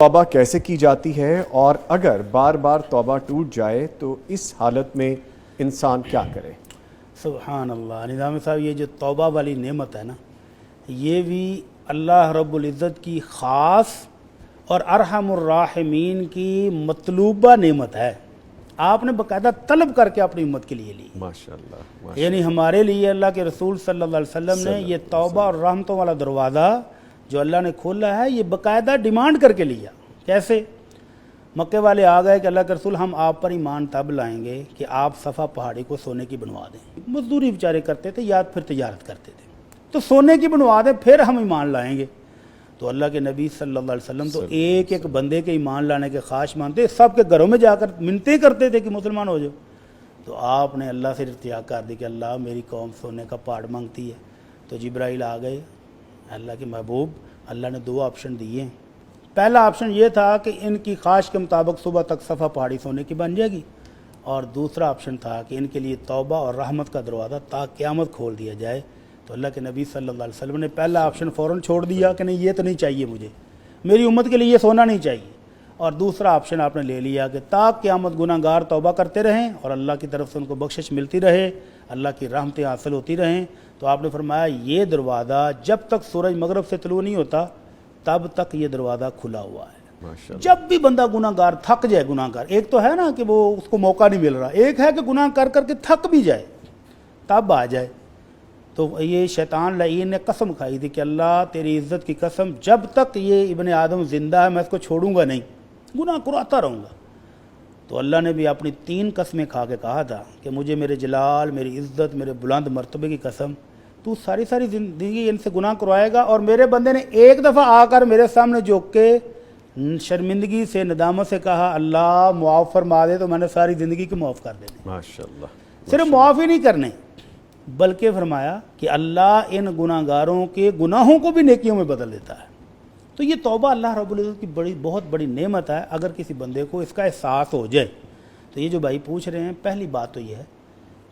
توبہ کیسے کی جاتی ہے اور اگر بار بار توبہ ٹوٹ جائے تو اس حالت میں انسان کیا کرے؟ سبحان اللہ نظامی صاحب، یہ جو توبہ والی نعمت ہے نا، یہ بھی اللہ رب العزت کی خاص اور ارحم الراحمین کی مطلوبہ نعمت ہے۔ آپ نے باقاعدہ طلب کر کے اپنی امت کے لیے لی، ماشاءاللہ۔ یعنی ہمارے لیے اللہ کے رسول صلی اللہ علیہ وسلم نے یہ توبہ اور رحمتوں والا دروازہ جو اللہ نے کھولا ہے، یہ باقاعدہ ڈیمانڈ کر کے لیا۔ کیسے؟ مکے والے آ گئے کہ اللہ کے رسول ہم آپ پر ایمان تب لائیں گے کہ آپ صفا پہاڑی کو سونے کی بنوا دیں۔ مزدوری بیچارے کرتے تھے یا پھر تجارت کرتے تھے، تو سونے کی بنوا دیں پھر ہم ایمان لائیں گے۔ تو اللہ کے نبی صلی اللہ علیہ وسلم تو ایک ایک بندے کے ایمان لانے کے خواہش مانتے، سب کے گھروں میں جا کر منتیں کرتے تھے کہ مسلمان ہو جاؤ۔ تو آپ نے اللہ سے ارتجا کر دی کہ اللہ میری قوم سونے کا پہاڑ مانگتی ہے۔ تو جبرائیل آ گئے، اللہ کے محبوب اللہ نے دو آپشن دیے ہیں۔ پہلا آپشن یہ تھا کہ ان کی خواہش کے مطابق صبح تک صفا پہاڑی سونے کی بن جائے گی، اور دوسرا آپشن تھا کہ ان کے لیے توبہ اور رحمت کا دروازہ تا قیامت کھول دیا جائے۔ تو اللہ کے نبی صلی اللہ علیہ وسلم نے پہلا آپشن فوراً چھوڑ دیا کہ نہیں، یہ تو نہیں چاہیے مجھے، میری امت کے لیے یہ سونا نہیں چاہیے، اور دوسرا آپشن آپ نے لے لیا کہ تا قیامت گناہ گار توبہ کرتے رہیں اور اللہ کی طرف سے ان کو بخشش ملتی رہے، اللہ کی رحمتیں حاصل ہوتی رہیں۔ تو آپ نے فرمایا یہ دروازہ جب تک سورج مغرب سے طلوع نہیں ہوتا تب تک یہ دروازہ کھلا ہوا ہے۔ جب بھی بندہ گناہ گار تھک جائے، گناہ گار ایک تو ہے نا کہ وہ اس کو موقع نہیں مل رہا، ایک ہے کہ گناہ کر کر کے تھک بھی جائے تب آ جائے۔ تو یہ شیطان لعین نے قسم کھائی تھی کہ اللہ تیری عزت کی قسم، جب تک یہ ابن آدم زندہ ہے میں اس کو چھوڑوں گا نہیں، گناہ کراتا رہوں گا۔ تو اللہ نے بھی اپنی 3 قسمیں کھا کے کہا تھا کہ مجھے میرے جلال، میری عزت، میرے بلند مرتبے کی قسم، تو ساری زندگی ان سے گناہ کروائے گا، اور میرے بندے نے ایک دفعہ آ کر میرے سامنے جھک کے شرمندگی سے، ندامت سے کہا اللہ معاف فرما دے، تو میں نے ساری زندگی کو معاف کر دینے۔ ماشاءاللہ۔ صرف معاف ہی نہیں کرنے بلکہ فرمایا کہ اللہ ان گناہ گاروں کے گناہوں کو بھی نیکیوں میں بدل دیتا ہے۔ تو یہ توبہ اللہ رب العزت کی بہت بڑی نعمت ہے۔ اگر کسی بندے کو اس کا احساس ہو جائے تو یہ جو بھائی پوچھ رہے ہیں، پہلی بات تو یہ ہے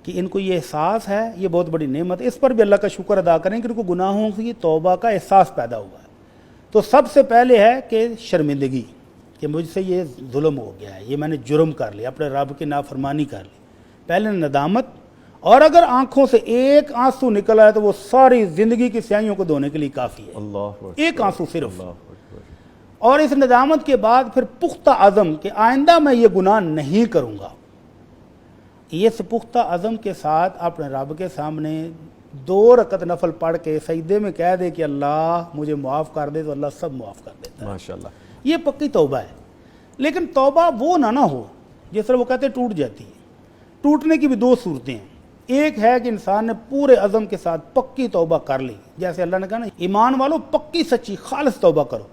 کہ ان کو یہ احساس ہے، یہ بہت بڑی نعمت ہے، اس پر بھی اللہ کا شکر ادا کریں کہ ان کو گناہوں کی توبہ کا احساس پیدا ہوا ہے۔ تو سب سے پہلے ہے کہ شرمندگی، کہ مجھ سے یہ ظلم ہو گیا ہے، یہ میں نے جرم کر لیا، اپنے رب کی نافرمانی کر لی۔ پہلے ندامت، اور اگر آنکھوں سے ایک آنسو نکل آئے تو وہ ساری زندگی کی سیاہیوں کو دھونے کے لیے کافی ہے، ایک آنسو صرف۔ اور اس ندامت کے بعد پھر پختہ عزم کہ آئندہ میں یہ گناہ نہیں کروں گا۔ یہ پختہ عزم کے ساتھ اپنے رب کے سامنے 2 رکعت نفل پڑھ کے سجدے میں کہہ دے کہ اللہ مجھے معاف کر دے، تو اللہ سب معاف کر دیتا ہے۔ ماشاءاللہ۔ یہ پکی توبہ ہے۔ لیکن توبہ وہ نہ ہو جس طرح وہ کہتے ہیں ٹوٹ جاتی ہے۔ ٹوٹنے کی بھی 2 صورتیں ہیں۔ ایک ہے کہ انسان نے پورے عزم کے ساتھ پکی توبہ کر لی، جیسے اللہ نے کہا نا ایمان والو پکی سچی خالص توبہ کرو،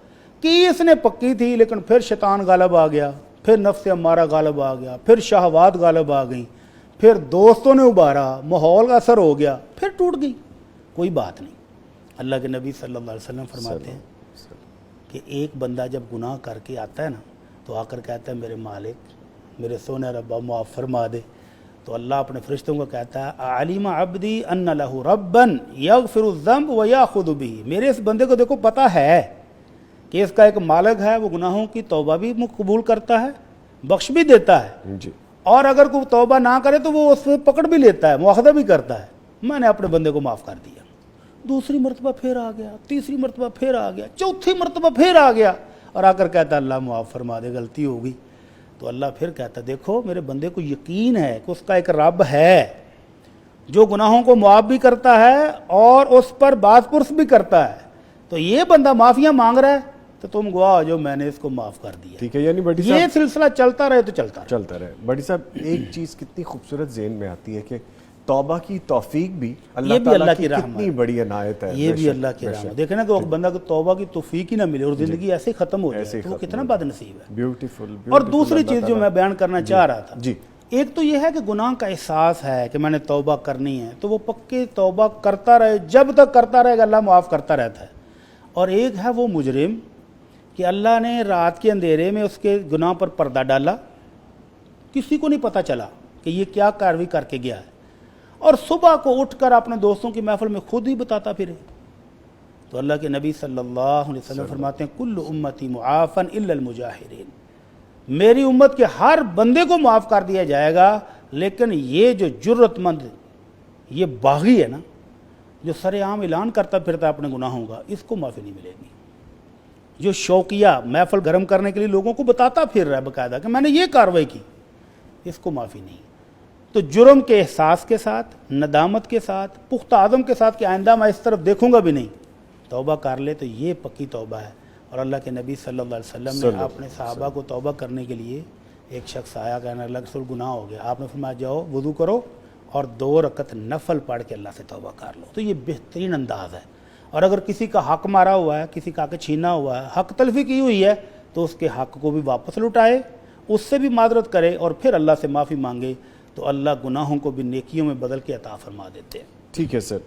کہ اس نے پکی تھی لیکن پھر شیطان غالب آ گیا، پھر نفس امارہ غالب آ گیا، پھر شہوات غالب آ گئیں، پھر دوستوں نے ابھارا، ماحول کا اثر ہو گیا، پھر ٹوٹ گئی، کوئی بات نہیں۔ اللہ کے نبی صلی اللہ علیہ وسلم فرماتے ہیں کہ ایک بندہ جب گناہ کر کے آتا ہے نا تو آ کر کہتا ہے میرے مالک، میرے سونے ربا معاف فرما دے، تو اللہ اپنے فرشتوں کو کہتا ہے علیم عبدی ان لہ ربا یغفر الذنب ویاخذ بہ، میرے اس بندے کو دیکھو پتہ ہے کہ اس کا ایک مالک ہے، وہ گناہوں کی توبہ بھی قبول کرتا ہے، بخش بھی دیتا ہے جی، اور اگر کوئی توبہ نہ کرے تو وہ اس پہ پکڑ بھی لیتا ہے، مواخذہ بھی کرتا ہے۔ میں نے اپنے بندے کو معاف کر دیا۔ دوسری مرتبہ پھر آ گیا، تیسری مرتبہ پھر آ گیا، چوتھی مرتبہ پھر آ گیا، اور آ کر کہتا اللہ معاف فرما دے، غلطی ہو گئی۔ تو اللہ پھر کہتا دیکھو میرے بندے کو یقین ہے کہ اس کا ایک رب ہے جو گناہوں کو معاف بھی کرتا ہے اور اس پر باز پرس بھی کرتا ہے، تو یہ بندہ معافیاں مانگ رہا ہے تو تم گواہ ہو جو میں نے اس کو معاف کر دیا۔ ٹھیک ہے، یعنی بڑی یہ سلسلہ چلتا رہے تو چلتا رہے۔ بڑی صاحب ایک چیز کتنی خوبصورت ذہن میں آتی ہے کہ توبہ کی توفیق بھی یہ اللہ بھی تعالیٰ اللہ کی کی رحمت کتنی بڑی عنایت ہے۔ یہ بھی اللہ کی رحمت۔ دیکھیں نا کہ بندہ کو توبہ کی توفیق ہی نہ ملے اور زندگی ایسے ہی ختم ہو جائے تو وہ کتنا بد نصیب ہے۔ بیوٹیفل۔ اور دوسری چیز جو میں بیان کرنا چاہ رہا تھا، جی، ایک تو یہ ہے کہ گناہ کا احساس ہے کہ میں نے توبہ کرنی ہے، تو وہ پکے توبہ کرتا رہے، جب تک کرتا رہے گا اللہ معاف کرتا رہتا ہے۔ اور ایک ہے وہ مجرم کہ اللہ نے رات کے اندھیرے میں اس کے گناہ پر پردہ ڈالا، کسی کو نہیں پتہ چلا کہ یہ کیا کارروائی کر کے گیا ہے، اور صبح کو اٹھ کر اپنے دوستوں کی محفل میں خود ہی بتاتا پھرے تو اللہ کے نبی صلی اللہ علیہ وسلم فرماتے ہیں کل امتی معافن الا المجاہرین، میری امت کے ہر بندے کو معاف کر دیا جائے گا، لیکن یہ جو جرت مند، یہ باغی ہے نا، جو سر عام اعلان کرتا پھرتا ہے اپنے گناہوں کا، اس کو معافی نہیں ملے گی۔ جو شوقیہ محفل گرم کرنے کے لیے لوگوں کو بتاتا پھر رہا ہے باقاعدہ کہ میں نے یہ کارروائی کی، اس کو معافی نہیں۔ تو جرم کے احساس کے ساتھ، ندامت کے ساتھ، پختہ عزم کے ساتھ کہ آئندہ میں اس طرف دیکھوں گا بھی نہیں، توبہ کر لے تو یہ پکی توبہ ہے۔ اور اللہ کے نبی صلی اللہ علیہ وسلم نے اپنے صحابہ کو توبہ کرنے کے لیے، ایک شخص آیا کہنا اللہ کے رسول گناہ ہو گیا، آپ نے فرمایا جاؤ وضو کرو اور 2 رکعت نفل پڑھ کے اللہ سے توبہ کر لو۔ تو یہ بہترین انداز ہے۔ اور اگر کسی کا حق مارا ہوا ہے، کسی کا حق چھینا ہوا ہے، حق تلفی کی ہوئی ہے، تو اس کے حق کو بھی واپس لوٹائے، اس سے بھی معذرت کرے اور پھر اللہ سے معافی مانگے، تو اللہ گناہوں کو بھی نیکیوں میں بدل کے عطا فرما دیتے ہیں۔ ٹھیک ہے سر۔